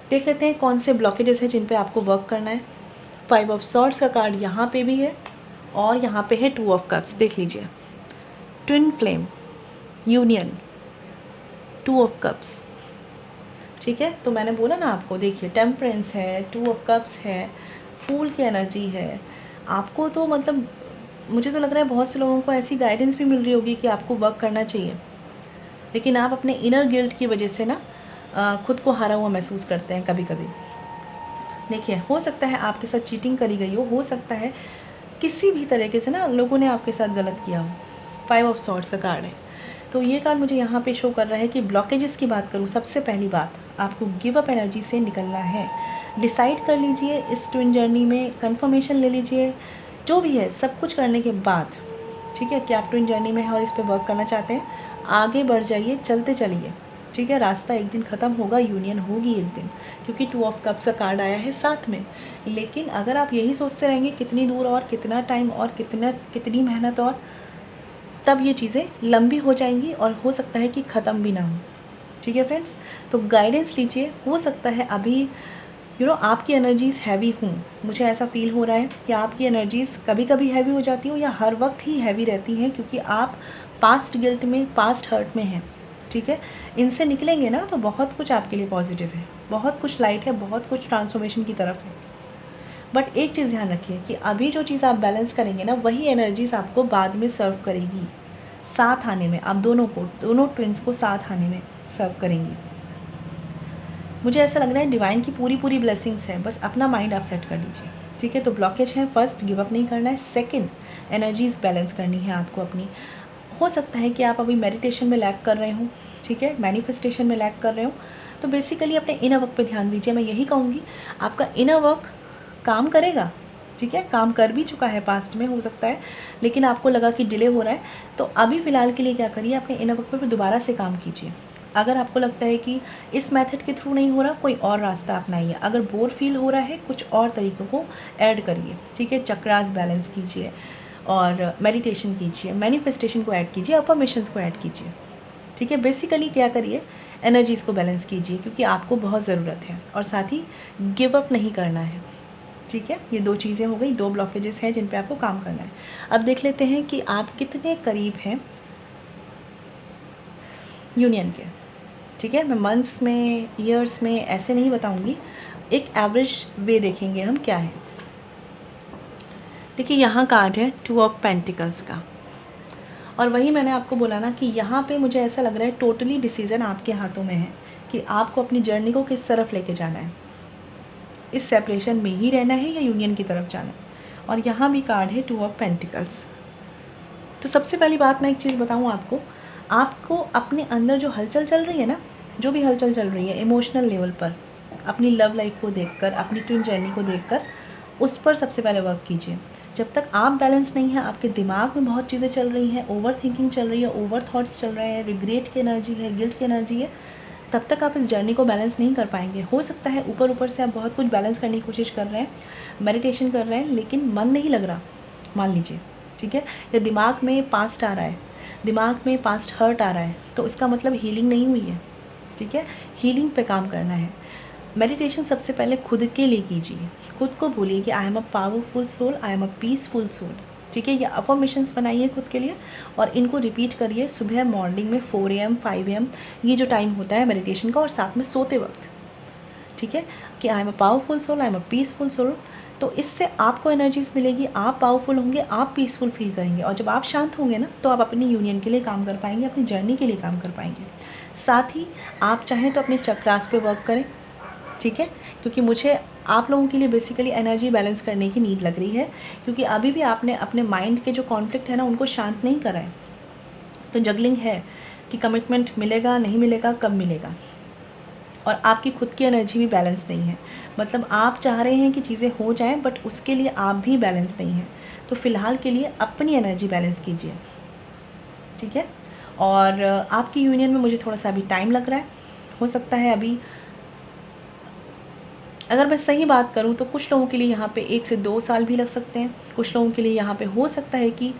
देख लेते हैं कौन से ब्लॉकेजेस हैं जिन पे आपको वर्क करना है। 5 ऑफ सॉर्ड्स का कार्ड यहाँ पे भी है और यहाँ पे है 2 ऑफ कप्स। देख लीजिए, twin flame, union, 2 of cups. ठीक है, तो मैंने बोला ना आपको, देखिए टेम्परेंस है, 2 ऑफ कप्स है, फूल की एनर्जी है। आपको तो मतलब मुझे तो लग रहा है बहुत से लोगों को ऐसी गाइडेंस भी मिल रही होगी कि आपको वर्क करना चाहिए, लेकिन आप अपने इनर गिल्ट की वजह से ना खुद को हारा हुआ महसूस करते हैं कभी कभी। देखिए, हो सकता है आपके साथ चीटिंग करी गई हो सकता है किसी भी तरीके से ना लोगों ने आपके साथ गलत किया हो। 5 ऑफ सॉर्ड्स का कार्ड है, तो ये कार्ड मुझे यहाँ पे शो कर रहा है कि ब्लॉकेजेस की बात करूँ, सबसे पहली बात आपको गिव अप एनर्जी से निकलना है। डिसाइड कर लीजिए इस ट्विन जर्नी में, कंफर्मेशन ले लीजिए, जो भी है सब कुछ करने के बाद, ठीक है, कि आप ट्विन जर्नी में हैं और इस पर वर्क करना चाहते हैं। आगे बढ़ जाइए, चलते चलिए, ठीक है। रास्ता एक दिन ख़त्म होगा, यूनियन होगी एक दिन, क्योंकि 2 ऑफ कप्स का कार्ड आया है साथ में। लेकिन अगर आप यही सोचते रहेंगे कितनी दूर और कितना टाइम और कितनी मेहनत, और तब ये चीज़ें लंबी हो जाएंगी और हो सकता है कि ख़त्म भी ना हो। ठीक है फ्रेंड्स, तो गाइडेंस लीजिए। हो सकता है अभी आपकी एनर्जीज़ हैवी हूँ, मुझे ऐसा फील हो रहा है कि आपकी एनर्जीज़ कभी कभी हैवी हो जाती हो या हर वक्त ही हैवी रहती हैं, क्योंकि आप पास्ट गिल्ट में, पास्ट हर्ट में हैं। ठीक है, इनसे निकलेंगे ना तो बहुत कुछ आपके लिए पॉजिटिव है, बहुत कुछ लाइट है, बहुत कुछ ट्रांसफॉर्मेशन की तरफ है। बट एक चीज़ ध्यान रखिए कि अभी जो चीज़ आप बैलेंस करेंगे ना, वही एनर्जीज़ आपको बाद में सर्व करेगी, साथ आने में। आप दोनों ट्विंस को साथ आने में सर्व करेंगी। मुझे ऐसा लग रहा है डिवाइन की पूरी ब्लेसिंग्स हैं, बस अपना माइंड आप सेट कर लीजिए। ठीक है, तो ब्लॉकेज है, फर्स्ट गिव अप नहीं करना है, सेकंड एनर्जीज़ बैलेंस करनी है आपको अपनी। हो सकता है कि आप अभी मेडिटेशन में लैग कर रहे हो, ठीक है, मैनिफेस्टेशन में लैग कर रहे हो, तो बेसिकली अपने इनर वर्क पे ध्यान दीजिए। मैं यही कहूँगी, आपका इनर वर्क काम करेगा, ठीक है, काम कर भी चुका है पास्ट में हो सकता है, लेकिन आपको लगा कि डिले हो रहा है, तो अभी फ़िलहाल के लिए क्या करिए, अपने इनर वर्क पे दोबारा से काम कीजिए। अगर आपको लगता है कि इस मेथड के थ्रू नहीं हो रहा, कोई और रास्ता अपनाइए। अगर बोर फील हो रहा है, कुछ और तरीक़ों को ऐड करिए, ठीक है, चक्रास बैलेंस कीजिए और मेडिटेशन कीजिए, मैनिफेस्टेशन को ऐड कीजिए, अफर्मेशंस को ऐड कीजिए। ठीक है, बेसिकली क्या करिए, एनर्जीज़ को बैलेंस कीजिए, क्योंकि आपको बहुत ज़रूरत है, और साथ ही गिव अप नहीं करना है। ठीक है, ये 2 चीज़ें हो गई, 2 ब्लॉकेजेस हैं जिन पे आपको काम करना है। अब देख लेते हैं कि आप कितने करीब हैं यूनियन के। ठीक है, मैं मंथ्स में, ईयर्स में ऐसे नहीं बताऊंगी, एक एवरेज वे देखेंगे हम क्या है। देखिए, यहाँ कार्ड है 2 ऑफ पेंटिकल्स का, और वही मैंने आपको बोला ना कि यहाँ पे मुझे ऐसा लग रहा है टोटली डिसीज़न आपके हाथों में है कि आपको अपनी जर्नी को किस तरफ लेके जाना है, इस सेपरेशन में ही रहना है या यूनियन की तरफ जाना है। और यहाँ भी कार्ड है 2 ऑफ पेंटिकल्स। तो सबसे पहली बात मैं एक चीज़ बताऊँ आपको अपने अंदर जो हलचल चल रही है ना, जो भी हलचल चल रही है इमोशनल लेवल पर, अपनी लव लाइफ को देखकर, अपनी ट्विन जर्नी को देखकर, उस पर सबसे पहले वर्क कीजिए। जब तक आप बैलेंस नहीं हैं, आपके दिमाग में बहुत चीज़ें चल रही हैं, ओवर थिंकिंग चल रही है, ओवर थॉट्स चल रहे हैं, रिग्रेट की एनर्जी है, गिल्ट की एनर्जी है, तब तक आप इस जर्नी को बैलेंस नहीं कर पाएंगे। हो सकता है ऊपर से आप बहुत कुछ बैलेंस करने की कोशिश कर रहे हैं, मेडिटेशन कर रहे हैं, लेकिन मन नहीं लग रहा, मान लीजिए, ठीक है, या दिमाग में पास्ट आ रहा है, दिमाग में पास्ट हर्ट आ रहा है, तो इसका मतलब हीलिंग नहीं हुई है। ठीक है, हीलिंग पे काम करना है। मेडिटेशन सबसे पहले खुद के लिए कीजिए, खुद को बोलिए कि I am a powerful soul, I am a peaceful soul. ठीक है, ये अफर्मेशंस बनाइए खुद के लिए और इनको रिपीट करिए सुबह मॉर्निंग में 4 AM 5 AM, ये जो टाइम होता है मेडिटेशन का, और साथ में सोते वक्त। ठीक है, कि I am a powerful soul, I am a peaceful soul. तो इससे आपको एनर्जीज मिलेगी, आप पावरफुल होंगे, आप पीसफुल फील करेंगे, और जब आप शांत होंगे ना, तो आप अपनी यूनियन के लिए काम कर पाएंगे, अपनी जर्नी के लिए काम कर पाएंगे। साथ ही आप चाहें तो अपने चक्रास पे वर्क करें। ठीक है, क्योंकि मुझे आप लोगों के लिए बेसिकली एनर्जी बैलेंस करने की नीड लग रही है, क्योंकि अभी भी आपने अपने माइंड के जो कॉन्फ्लिक्ट है ना, उनको शांत नहीं करा है। तो जगलिंग है कि कमिटमेंट मिलेगा, नहीं मिलेगा, कब मिलेगा, और आपकी खुद की एनर्जी भी बैलेंस नहीं है। मतलब आप चाह रहे हैं कि चीज़ें हो जाएं, बट उसके लिए आप भी बैलेंस नहीं हैं। तो फ़िलहाल के लिए अपनी एनर्जी बैलेंस कीजिए, ठीक है, और आपकी यूनियन में मुझे थोड़ा सा अभी टाइम लग रहा है। हो सकता है अभी, अगर मैं सही बात करूं तो कुछ लोगों के लिए यहाँ पे 1 से 2 साल भी लग सकते हैं, कुछ लोगों के लिए यहाँ पे हो सकता है कि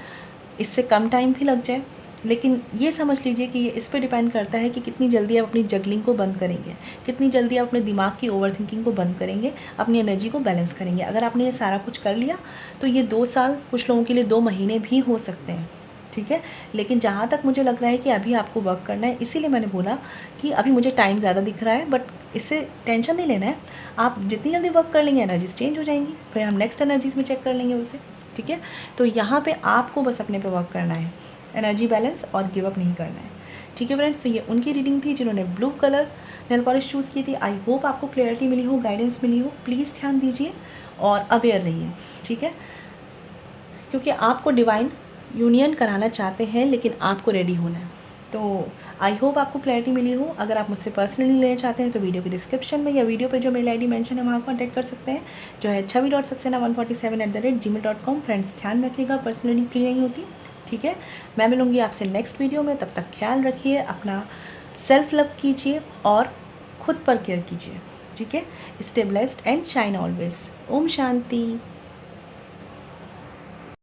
इससे कम टाइम भी लग जाए। लेकिन ये समझ लीजिए कि ये इस पे डिपेंड करता है कि कितनी जल्दी आप अपनी जगलिंग को बंद करेंगे, कितनी जल्दी आप अपने दिमाग की ओवर थिंकिंग को बंद करेंगे, अपनी एनर्जी को बैलेंस करेंगे। अगर आपने ये सारा कुछ कर लिया तो ये 2 साल, कुछ लोगों के लिए 2 महीने भी हो सकते हैं, ठीक है। लेकिन जहाँ तक मुझे लग रहा है कि अभी आपको वर्क करना है, इसीलिए मैंने बोला कि अभी मुझे टाइम ज़्यादा दिख रहा है, बट इससे टेंशन नहीं लेना है। आप जितनी जल्दी वर्क कर लेंगे एनर्जीज चेंज हो जाएंगी, फिर हम नेक्स्ट एनर्जीज़ में चेक कर लेंगे उसे, ठीक है। तो यहाँ पे आपको बस अपने पे वर्क करना है, एनर्जी बैलेंस, और गिव अप नहीं करना है, ठीक है फ्रेंड्स। तो ये उनकी रीडिंग थी जिन्होंने blue colour nail polish choose की थी। आई होप आपको क्लैरिटी मिली हो, गाइडेंस मिली हो। प्लीज़ ध्यान दीजिए और अवेयर रहिए, ठीक है, क्योंकि आपको डिवाइन यूनियन कराना चाहते हैं, लेकिन आपको रेडी होना है। तो आई होप आपको क्लैरिटी मिली हो। अगर आप मुझसे पर्सनली लेना चाहते हैं तो वीडियो के डिस्क्रिप्शन में या वीडियो पे जो मेल आईडी मेंशन है वहाँ कॉन्टैक्ट कर सकते हैं, जो है chavi.saxena147@gmail.com। फ्रेंड्स ध्यान रखिएगा, पर्सनली फ्री नहीं होती, ठीक है। मैं मिलूँगी आपसे नेक्स्ट वीडियो में, तब तक ख्याल रखिए, अपना सेल्फ लव कीजिए और ख़ुद पर केयर कीजिए, ठीक है। Stay blessed and shine always. ओम शांति।